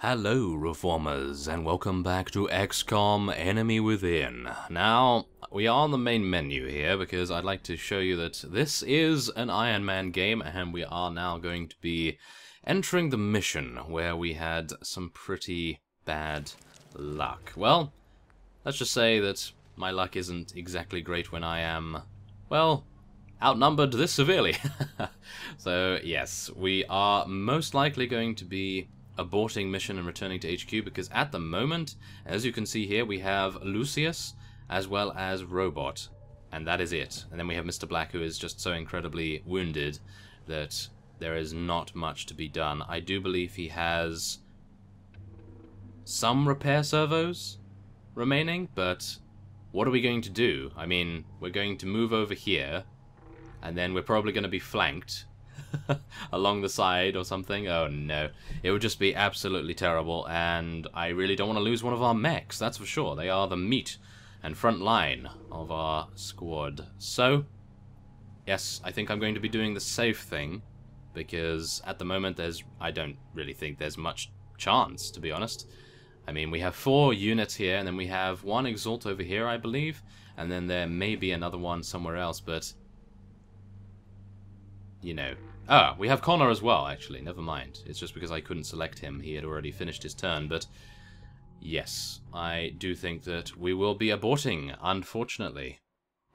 Hello, Reformers, and welcome back to XCOM Enemy Within. Now, we are on the main menu here because I'd like to show you that this is an Iron Man game, and we are now going to be entering the mission where we had some pretty bad luck. Well, let's just say that my luck isn't exactly great when I am, well, outnumbered this severely. So, yes, we are most likely going to be aborting mission and returning to HQ because at the moment, as you can see here, we have Lucius as well as Robot, and that is it. And then we have Mr. Black, who is just so incredibly wounded that there is not much to be done. I do believe he has some repair servos remaining, but what are we going to do? I mean, we're going to move over here, and then we're probably going to be flanked along the side or something. Oh no, it would just be absolutely terrible, and I really don't want to lose one of our mechs, that's for sure. They are the meat and front line of our squad. So yes, I think I'm going to be doing the safe thing, because at the moment I don't really think there's much chance, to be honest. I mean, we have 4 units here, and then we have 1 Exalt over here, I believe, and then there may be another one somewhere else, but you know. Ah, we have Connor as well, actually. Never mind. It's just because I couldn't select him. He had already finished his turn, but yes, I do think that we will be aborting, unfortunately.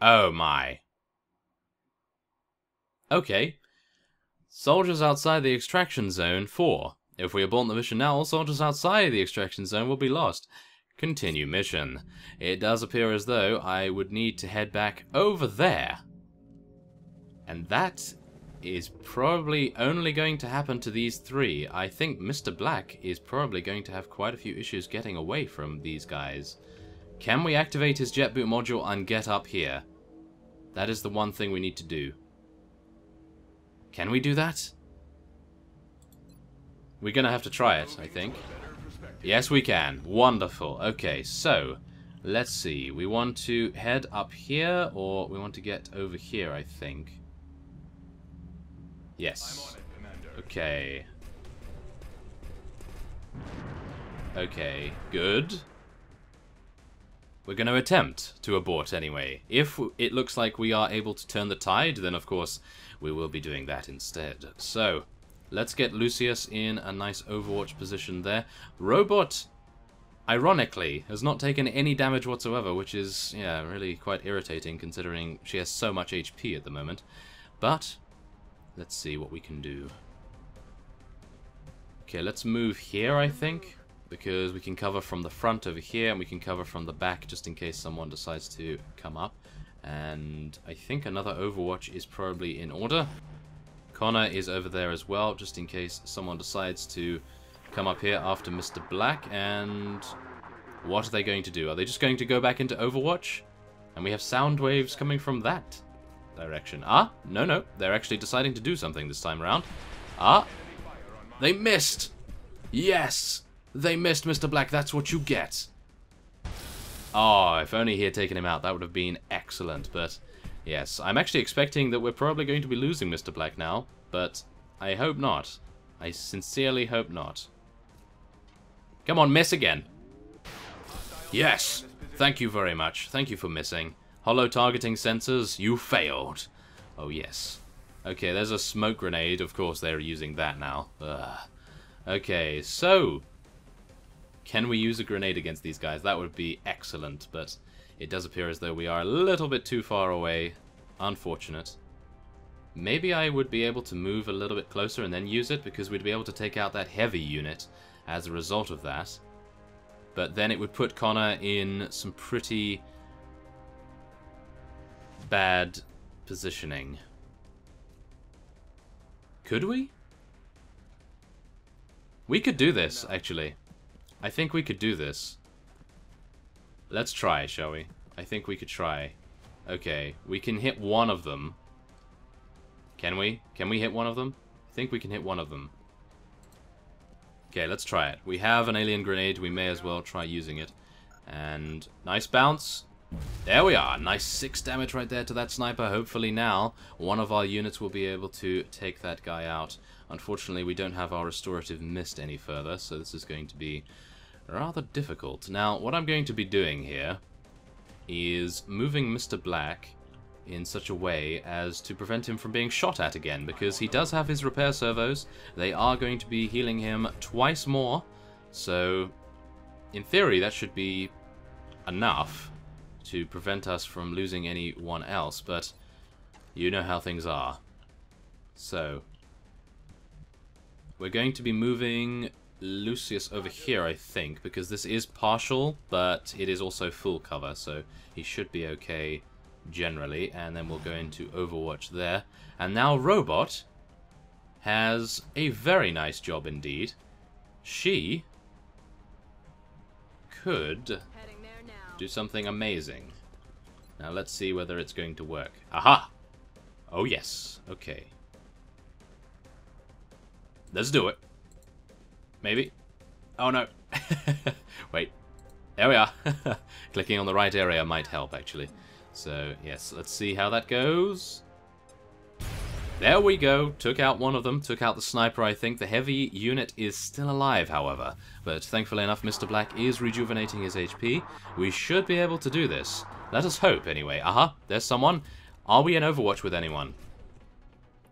Oh my. Okay. Soldiers outside the extraction zone 4. If we abort the mission now, all soldiers outside the extraction zone will be lost. Continue mission. It does appear as though I would need to head back over there. And that is probably only going to happen to these 3. I think Mr. Black is probably going to have quite a few issues getting away from these guys. Can we activate his jet boot module and get up here? That is the one thing we need to do. Can we do that? We're gonna have to try it, I think. Yes, we can. Wonderful. Okay, so let's see. We want to head up here, or we want to get over here, I think. Yes. Okay. Okay, good. We're going to attempt to abort anyway. If it looks like we are able to turn the tide, then of course we will be doing that instead. So, let's get Lucius in a nice Overwatch position there. Robot, ironically, has not taken any damage whatsoever, which is, yeah, really quite irritating considering she has so much HP at the moment. But let's see what we can do. Okay, let's move here, I think, because we can cover from the front over here, and we can cover from the back just in case someone decides to come up. And I think another Overwatch is probably in order. Connor is over there as well, just in case someone decides to come up here after Mr. Black. And what are they going to do? Are they just going to go back into Overwatch? And we have sound waves coming from that direction. Ah, no, they're actually deciding to do something this time around. Ah, they missed. Yes, they missed, Mr. Black. That's what you get. Oh, if only he had taken him out, that would have been excellent. But yes, I'm actually expecting that we're probably going to be losing Mr. Black now, but I hope not. I sincerely hope not. Come on, miss again. Yes, thank you very much. Thank you for missing. Hollow targeting sensors, you failed. Oh yes. Okay, there's a smoke grenade. Of course they're using that now. Ugh. Okay, so can we use a grenade against these guys? That would be excellent, but it does appear as though we are a little bit too far away. Unfortunate. Maybe I would be able to move a little bit closer and then use it, because we'd be able to take out that heavy unit as a result of that. But then it would put Connor in some pretty bad positioning. Could we? We could do this, actually. I think we could do this. Let's try, shall we? I think we could try. Okay, we can hit one of them. Can we? Can we hit one of them? I think we can hit one of them. Okay, let's try it. We have an alien grenade, we may as well try using it. And nice bounce. There we are. Nice 6 damage right there to that sniper. Hopefully now one of our units will be able to take that guy out. Unfortunately, we don't have our restorative mist any further, so this is going to be rather difficult. Now, what I'm going to be doing here is moving Mr. Black in such a way as to prevent him from being shot at again, because he does have his repair servos. They are going to be healing him twice more, so in theory that should be enough to prevent us from losing anyone else, but you know how things are. So we're going to be moving Lucius over here, I think, because this is partial, but it is also full cover, so he should be okay generally. And then we'll go into Overwatch there. And now Robot has a very nice job indeed. She could do something amazing. Now let's see whether it's going to work. Aha! Oh yes, okay. Let's do it. Maybe. Oh no. Wait. There we are. Clicking on the right area might help, actually. So, yes, let's see how that goes. There we go. Took out one of them. Took out the sniper, I think. The heavy unit is still alive, however. But thankfully enough, Mr. Black is rejuvenating his HP. We should be able to do this. Let us hope, anyway. Aha, there's someone. Are we in Overwatch with anyone?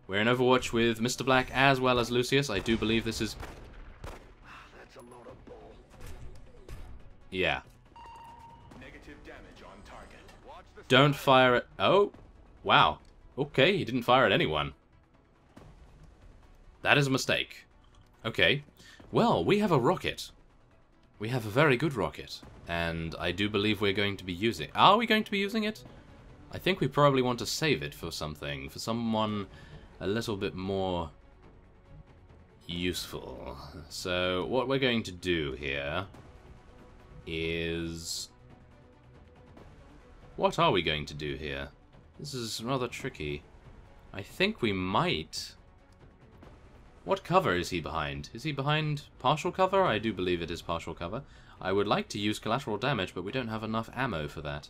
We're in Overwatch with Mr. Black as well as Lucius. I do believe this is... That's a load of bull. Yeah. Negative damage on target. Watch the Don't fire at... Oh, wow. Okay, he didn't fire at anyone. That is a mistake. Okay. Well, we have a rocket. We have a very good rocket. And I do believe we're going to be using... Are we going to be using it? I think we probably want to save it for something. For someone a little bit more useful. So, what we're going to do here is... What are we going to do here? This is rather tricky. I think we might... What cover is he behind? Is he behind partial cover? I do believe it is partial cover. I would like to use collateral damage, but we don't have enough ammo for that.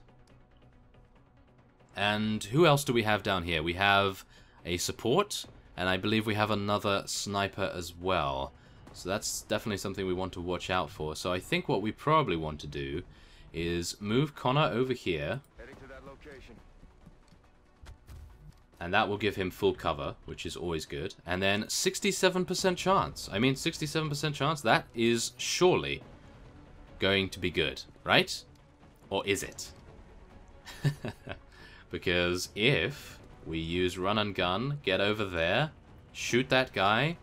And who else do we have down here? We have a support, and I believe we have another sniper as well. So that's definitely something we want to watch out for. So I think what we probably want to do is move Connor over here. Heading to that location. And that will give him full cover, which is always good. And then 67% chance. I mean, 67% chance, that is surely going to be good, right? Or is it? Because if we use run and gun, get over there, shoot that guy,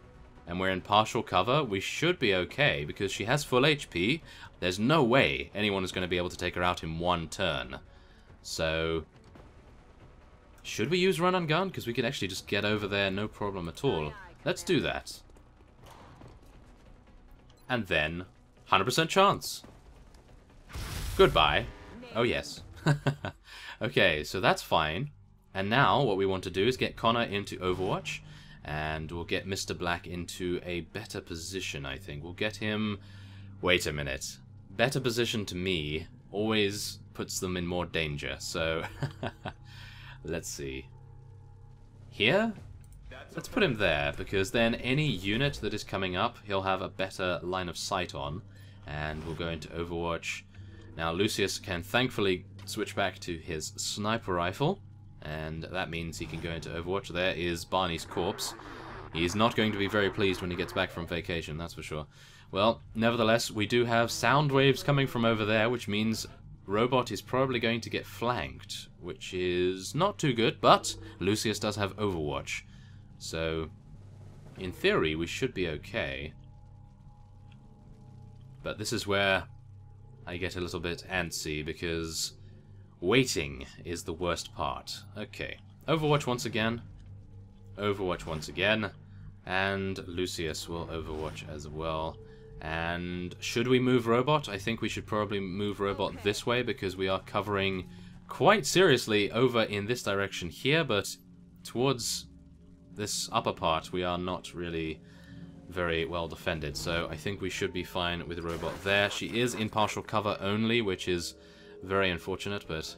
and we're in partial cover, we should be okay, because she has full HP. There's no way anyone is going to be able to take her out in one turn. So, should we use run and gun? Because we can actually just get over there, no problem at all. Let's do that. And then, 100% chance. Goodbye. Oh yes. Okay, so that's fine. And now what we want to do is get Connor into Overwatch. And we'll get Mr. Black into a better position, I think. We'll get him... Wait a minute. Better position to me always puts them in more danger, so... Let's see. Here? Let's put him there, because then any unit that is coming up, he'll have a better line of sight on. And we'll go into Overwatch. Now, Lucius can thankfully switch back to his sniper rifle. And that means he can go into Overwatch. There is Barney's corpse. He's not going to be very pleased when he gets back from vacation, that's for sure. Well, nevertheless, we do have sound waves coming from over there, which means Robot is probably going to get flanked, which is not too good, but Lucius does have Overwatch. So, in theory, we should be okay. But this is where I get a little bit antsy, because waiting is the worst part. Okay, Overwatch once again. Overwatch once again. And Lucius will Overwatch as well. And should we move Robot? I think we should probably move Robot this way, because we are covering quite seriously over in this direction here, but towards this upper part we are not really very well defended. So I think we should be fine with Robot there. She is in partial cover only, which is Very unfortunate, but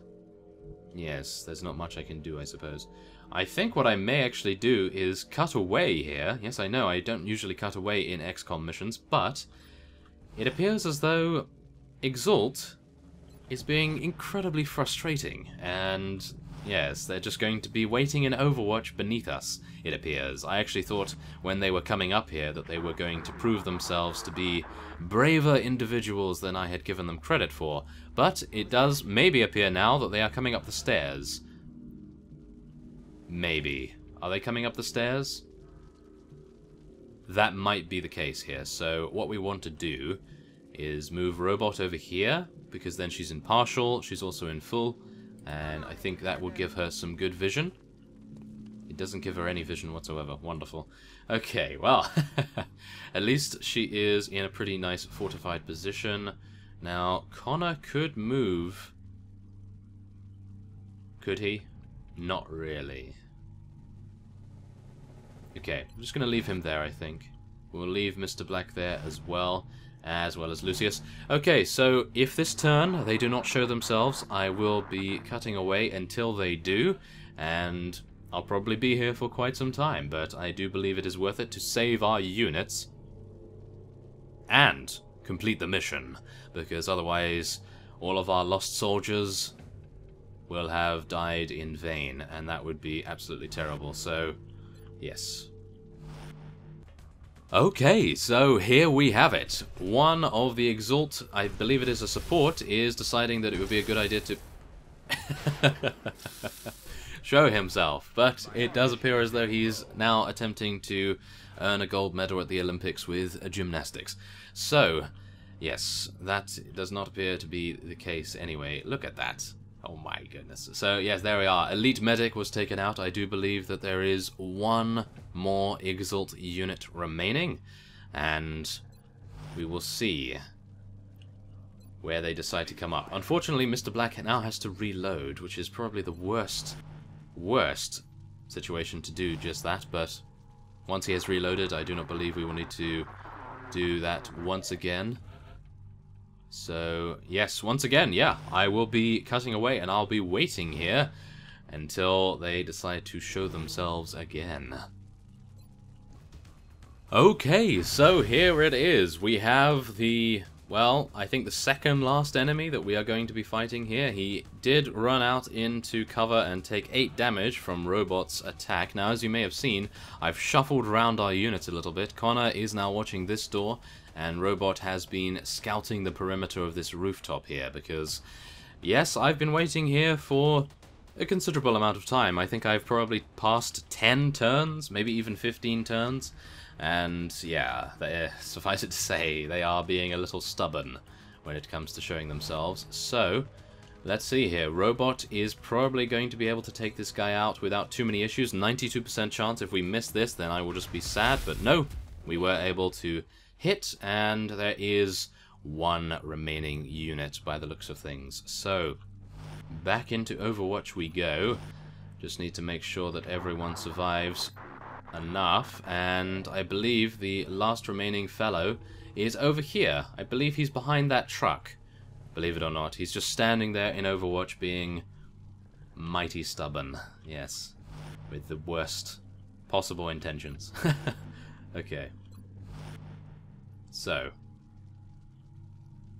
yes, there's not much I can do, I suppose. I think what I may actually do is cut away here. Yes, I know, I don't usually cut away in XCOM missions, but it appears as though Exalt is being incredibly frustrating, and yes, they're just going to be waiting in Overwatch beneath us, it appears. I actually thought when they were coming up here that they were going to prove themselves to be braver individuals than I had given them credit for, but it does maybe appear now that they are coming up the stairs. Maybe. Are they coming up the stairs? That might be the case here, so what we want to do is move Robot over here, because then she's in partial, she's also in full, and I think that will give her some good vision. It doesn't give her any vision whatsoever. Wonderful. Okay, well, at least she is in a pretty nice fortified position. Now, Connor could move. Could he? Not really. Okay, I'm just going to leave him there, I think. We'll leave Mr. Black there as well as Lucius. Okay, so if this turn they do not show themselves, I will be cutting away until they do, and I'll probably be here for quite some time, but I do believe it is worth it to save our units and complete the mission, because otherwise all of our lost soldiers will have died in vain, and that would be absolutely terrible. So, yes. Okay, so here we have it. One of the Exalt, I believe it is a support, is deciding that it would be a good idea to show himself, but it does appear as though he's now attempting to earn a gold medal at the Olympics with gymnastics. So, yes, that does not appear to be the case anyway. Look at that. Oh my goodness. So, yes, there we are. Elite Medic was taken out. I do believe that there is one more Exalt unit remaining, and we will see where they decide to come up. Unfortunately, Mr. Black now has to reload, which is probably the worst situation to do just that, but once he has reloaded, I do not believe we will need to do that once again. So, yes, once again, yeah, I will be cutting away, and I'll be waiting here until they decide to show themselves again. Okay, so here it is. We have the, well, I think the second last enemy that we are going to be fighting here. He did run out into cover and take 8 damage from Robot's attack. Now, as you may have seen, I've shuffled around our units a little bit. Connor is now watching this door, and Robot has been scouting the perimeter of this rooftop here, because, yes, I've been waiting here for a considerable amount of time. I think I've probably passed 10 turns, maybe even 15 turns, and yeah, suffice it to say, they are being a little stubborn when it comes to showing themselves. So, let's see here. Robot is probably going to be able to take this guy out without too many issues. 92% chance. If we miss this, then I will just be sad, but no, we were able to hit, and there is one remaining unit by the looks of things. So, back into Overwatch we go. Just need to make sure that everyone survives enough, and I believe the last remaining fellow is over here. I believe he's behind that truck. Believe it or not, he's just standing there in Overwatch being mighty stubborn. Yes, with the worst possible intentions. Okay. So,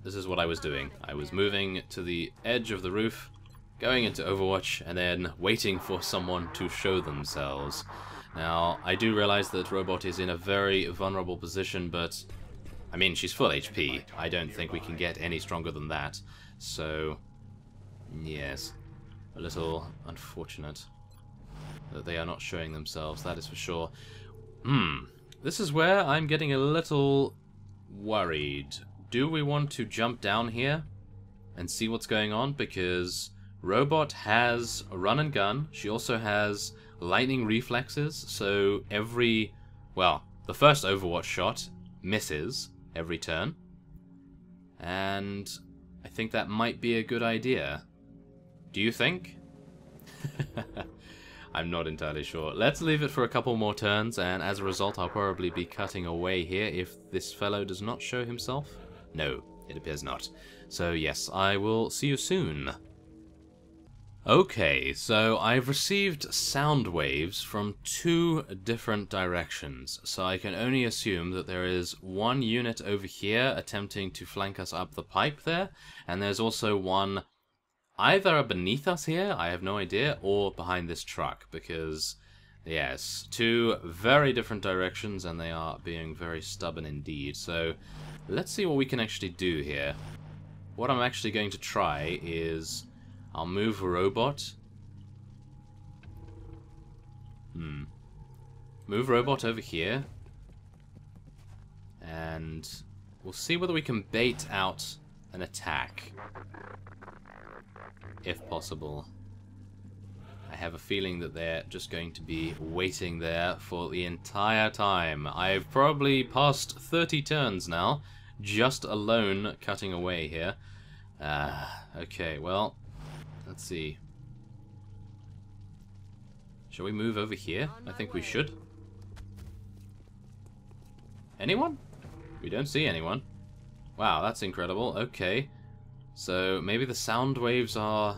this is what I was doing. I was moving to the edge of the roof, going into Overwatch, and then waiting for someone to show themselves. Now, I do realize that Robot is in a very vulnerable position, but, I mean, she's full HP. I don't think we can get any stronger than that. So, yes, a little unfortunate that they are not showing themselves, that is for sure. This is where I'm getting a little worried. Do we want to jump down here and see what's going on? Because Robot has a run and gun. She also has lightning reflexes, so every, well, the first Overwatch shot misses every turn. And I think that might be a good idea. Do you think? I'm not entirely sure. Let's leave it for a couple more turns, and as a result I'll probably be cutting away here if this fellow does not show himself. No, It appears not. So yes, I will see you soon. Okay, so I've received sound waves from 2 different directions, so I can only assume that there is one unit over here attempting to flank us up the pipe there, and there's also one either beneath us here, I have no idea, or behind this truck, because, yes, 2 very different directions, and they are being very stubborn indeed. So, let's see what we can actually do here. What I'm actually going to try is, I'll move robot. Move robot over here, and we'll see whether we can bait out an attack. If possible. I have a feeling that they're just going to be waiting there for the entire time. I've probably passed 30 turns now, just alone cutting away here. Okay, well, let's see. Shall we move over here? I think we should. Anyone? We don't see anyone. Wow, that's incredible. Okay. So maybe the sound waves are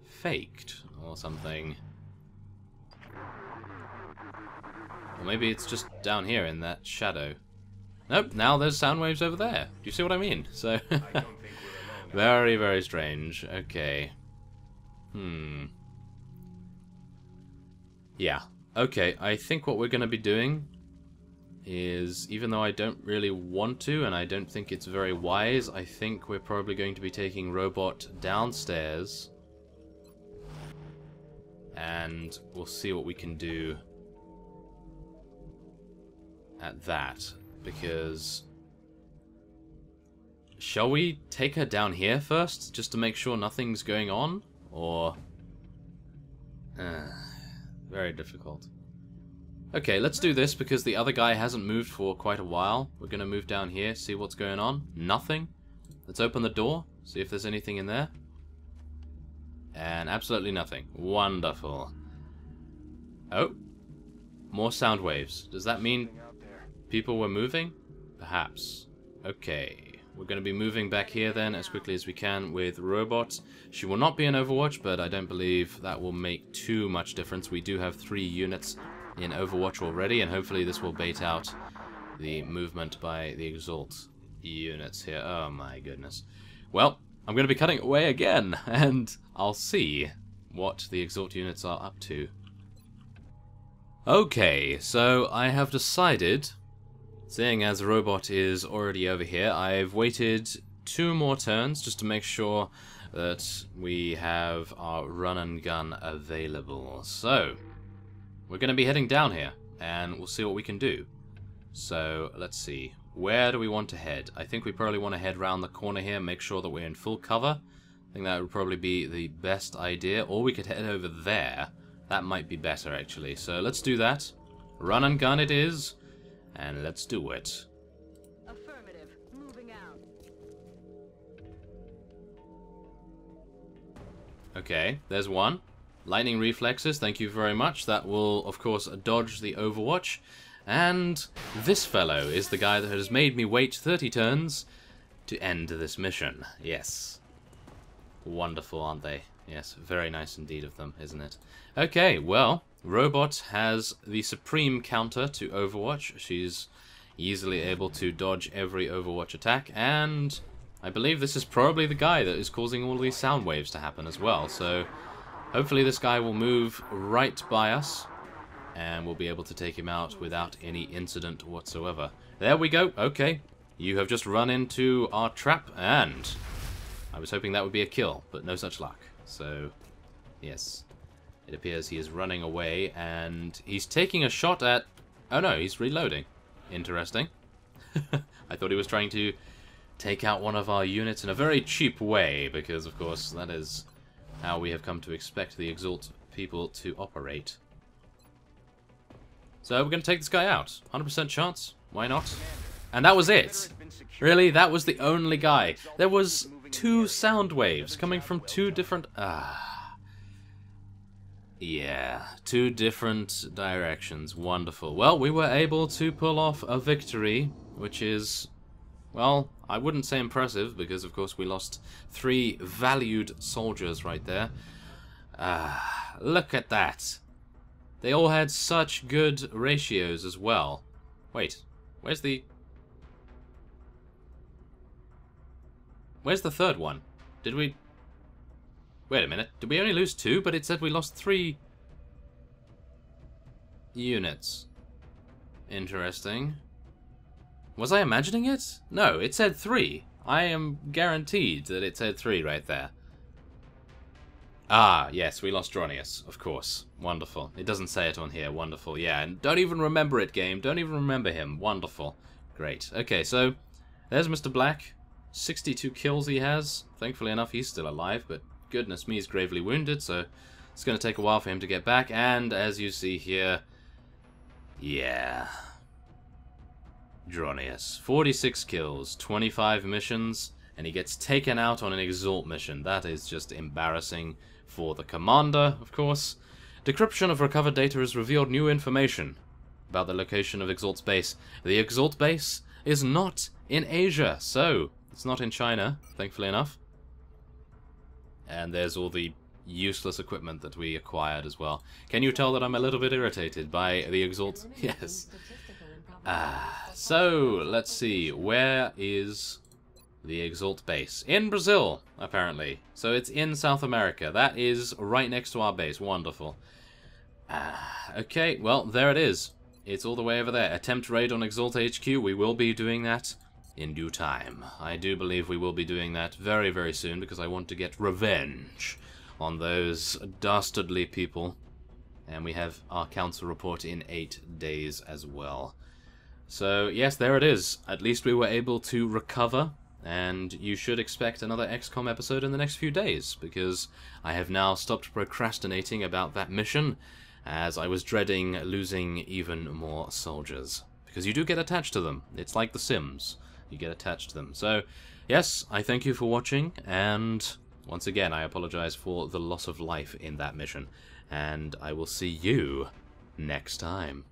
faked or something. Or maybe it's just down here in that shadow. Nope, now there's sound waves over there. Do you see what I mean? So very, very strange. Okay. Yeah. Okay, I think what we're going to be doing is, even though I don't really want to, and I don't think it's very wise, I think we're probably going to be taking robot downstairs, and we'll see what we can do at that, because shall we take her down here first, just to make sure nothing's going on, or very difficult. Okay, let's do this because the other guy hasn't moved for quite a while. We're going to move down here, see what's going on. Nothing. Let's open the door, see if there's anything in there. And absolutely nothing. Wonderful. Oh. More sound waves. Does that mean people were moving? Perhaps. Okay. We're going to be moving back here then as quickly as we can with Robot. She will not be in Overwatch, but I don't believe that will make too much difference. We do have 3 units in Overwatch already, and hopefully this will bait out the movement by the Exalt units here. Oh my goodness. Well, I'm going to be cutting away again, and I'll see what the Exalt units are up to. Okay, so I have decided, seeing as Robot is already over here, I've waited 2 more turns just to make sure that we have our run and gun available. So we're going to be heading down here, and we'll see what we can do. So, let's see. Where do we want to head? I think we probably want to head round the corner here, make sure that we're in full cover. I think that would probably be the best idea. Or we could head over there. That might be better, actually. So, let's do that. Run and gun it is, and let's do it. Affirmative. Moving out. Okay, there's one. Lightning reflexes, thank you very much. That will, of course, dodge the Overwatch. And this fellow is the guy that has made me wait 30 turns to end this mission. Yes. Wonderful, aren't they? Yes, very nice indeed of them, isn't it? Okay, well, Robot has the supreme counter to Overwatch. She's easily able to dodge every Overwatch attack, and I believe this is probably the guy that is causing all these sound waves to happen as well, so hopefully this guy will move right by us, and we'll be able to take him out without any incident whatsoever. There we go. Okay. You have just run into our trap, and I was hoping that would be a kill, but no such luck. So, yes. It appears he is running away, and he's taking a shot at... Oh no, he's reloading. Interesting. I thought he was trying to take out one of our units in a very cheap way, because, of course, that is how we have come to expect the Exalt people to operate. So we're going to take this guy out. 100% chance. Why not? And that was it. Really? That was the only guy. There was 2 sound waves coming from 2 different... Yeah, 2 different directions. Wonderful. Well, we were able to pull off a victory, which is well, I wouldn't say impressive, because of course we lost 3 valued soldiers right there. Look at that. They all had such good ratios as well. Wait, where's the third one? Did we... Wait a minute, did we only lose 2, but it said we lost 3 units. Interesting. Was I imagining it? No, it said 3. I am guaranteed that it said 3 right there. Ah, yes, we lost Dronius, of course. Wonderful. It doesn't say it on here. Wonderful. Yeah, and don't even remember it, game. Don't even remember him. Wonderful. Great. Okay, so there's Mr. Black. 62 kills he has. Thankfully enough, he's still alive, but goodness me, he's gravely wounded, so it's going to take a while for him to get back. And as you see here, yeah, Dronius. 46 kills, 25 missions, and he gets taken out on an Exalt mission. That is just embarrassing for the commander, of course. Decryption of recovered data has revealed new information about the location of Exalt's base. The Exalt base is not in Asia, so it's not in China, thankfully enough. And there's all the useless equipment that we acquired as well. Can you tell that I'm a little bit irritated by the Exalt? Yes. So, let's see. Where is the Exalt base? In Brazil, apparently. So it's in South America. That is right next to our base. Wonderful. Okay, well, there it is. It's all the way over there. Attempt raid on Exalt HQ. We will be doing that in due time. I do believe we will be doing that very, very soon, because I want to get revenge on those dastardly people. And we have our council report in 8 days as well. So, yes, there it is. At least we were able to recover, and you should expect another XCOM episode in the next few days, because I have now stopped procrastinating about that mission, as I was dreading losing even more soldiers. Because you do get attached to them. It's like The Sims. You get attached to them. So, yes, I thank you for watching, and once again, I apologize for the loss of life in that mission, and I will see you next time.